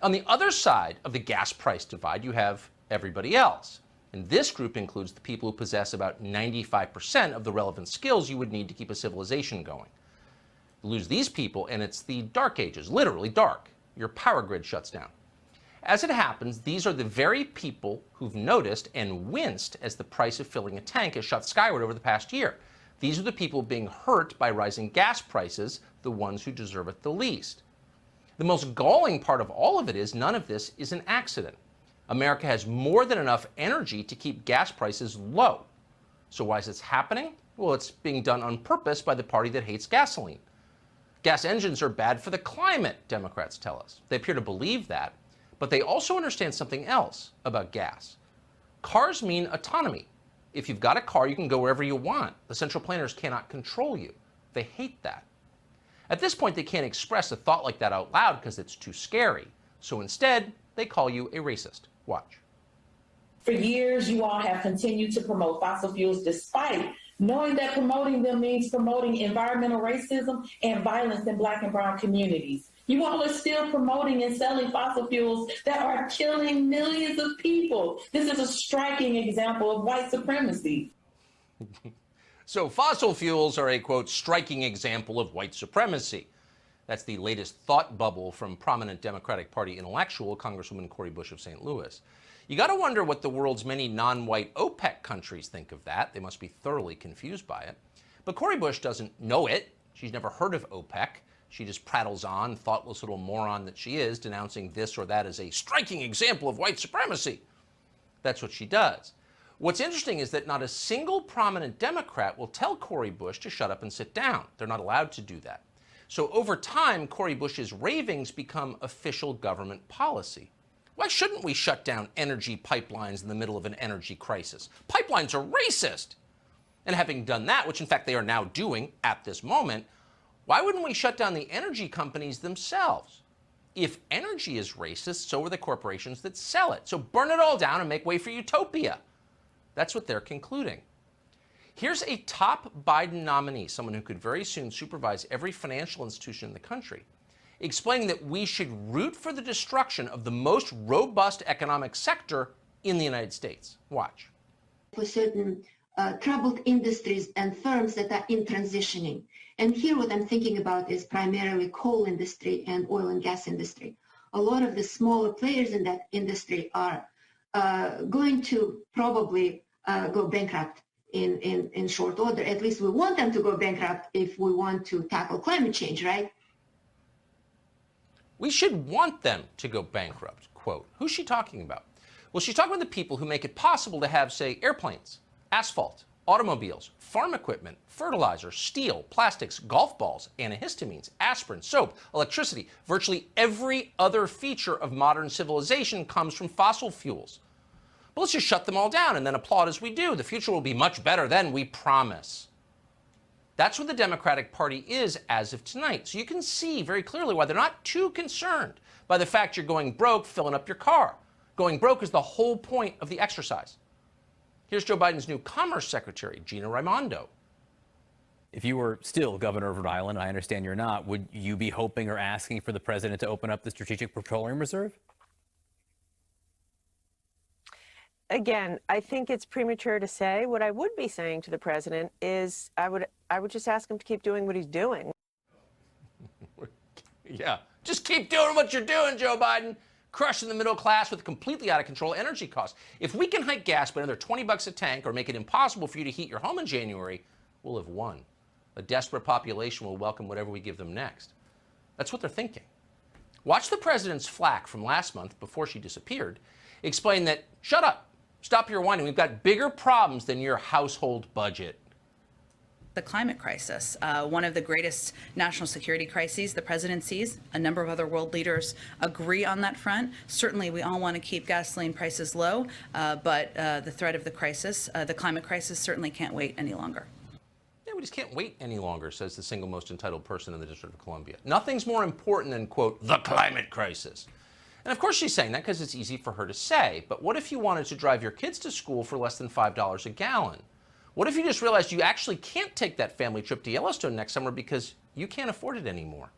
On the other side of the gas price divide, you have everybody else. And this group includes the people who possess about 95% of the relevant skills you would need to keep a civilization going. You lose these people, and it's the dark ages, literally dark. Your power grid shuts down. As it happens, these are the very people who've noticed and winced as the price of filling a tank has shot skyward over the past year. These are the people being hurt by rising gas prices, the ones who deserve it the least. The most galling part of all of it is none of this is an accident. America has more than enough energy to keep gas prices low. So why is this happening? Well, it's being done on purpose by the party that hates gasoline. Gas engines are bad for the climate, Democrats tell us. They appear to believe that, but they also understand something else about gas. Cars mean autonomy. If you've got a car, you can go wherever you want. The central planners cannot control you. They hate that. At this point, they can't express a thought like that out loud because it's too scary. So instead, they call you a racist. Watch. For years, you all have continued to promote fossil fuels despite knowing that promoting them means promoting environmental racism and violence in Black and brown communities. You all are still promoting and selling fossil fuels that are killing millions of people. This is a striking example of white supremacy. So fossil fuels are a, quote, striking example of white supremacy. That's the latest thought bubble from prominent Democratic Party intellectual Congresswoman Cori Bush of St. Louis. You got to wonder what the world's many non-white OPEC countries think of that. They must be thoroughly confused by it. But Cori Bush doesn't know it. She's never heard of OPEC. She just prattles on, thoughtless little moron that she is, denouncing this or that as a striking example of white supremacy. That's what she does. What's interesting is that not a single prominent Democrat will tell Cori Bush to shut up and sit down. They're not allowed to do that. So over time, Cori Bush's ravings become official government policy. Why shouldn't we shut down energy pipelines in the middle of an energy crisis? Pipelines are racist. And having done that, which in fact they are now doing at this moment, why wouldn't we shut down the energy companies themselves? If energy is racist, so are the corporations that sell it. So burn it all down and make way for utopia. That's what they're concluding. Here's a top Biden nominee, someone who could very soon supervise every financial institution in the country, explaining that we should root for the destruction of the most robust economic sector in the United States. Watch. For certain troubled industries and firms that are in transitioning. And here what I'm thinking about is primarily coal industry and oil and gas industry. A lot of the smaller players in that industry are going to probably go bankrupt in short order. At least we want them to go bankrupt if we want to tackle climate change, right? We should want them to go bankrupt, quote. Who's she talking about? Well, she's talking about the people who make it possible to have, say, airplanes, asphalt, automobiles, farm equipment, fertilizer, steel, plastics, golf balls, antihistamines, aspirin, soap, electricity. Virtually every other feature of modern civilization comes from fossil fuels. But let's just shut them all down and then applaud as we do. The future will be much better then, we promise. That's what the Democratic Party is as of tonight. So you can see very clearly why they're not too concerned by the fact you're going broke filling up your car. Going broke is the whole point of the exercise. Here's Joe Biden's new Commerce Secretary, Gina Raimondo. If you were still governor of Rhode Island, I understand you're not, would you be hoping or asking for the president to open up the Strategic Petroleum Reserve? Again, I think it's premature to say. What I would be saying to the president is I would just ask him to keep doing what he's doing. Yeah, just keep doing what you're doing, Joe Biden. Crushing the middle class with completely out of control energy costs. If we can hike gas by another 20 bucks a tank or make it impossible for you to heat your home in January, we'll have won. A desperate population will welcome whatever we give them next. That's what they're thinking. Watch the president's flack from last month before she disappeared explain that, shut up, stop your whining. We've got bigger problems than your household budget. The climate crisis, one of the greatest national security crises the president sees. A number of other world leaders agree on that front. Certainly, we all want to keep gasoline prices low, but the threat of the crisis, the climate crisis, certainly can't wait any longer. Yeah, we just can't wait any longer, says the single most entitled person in the District of Columbia. Nothing's more important than, quote, the climate crisis. And of course she's saying that because it's easy for her to say. But what if you wanted to drive your kids to school for less than $5 a gallon? What if you just realized you actually can't take that family trip to Yellowstone next summer because you can't afford it anymore?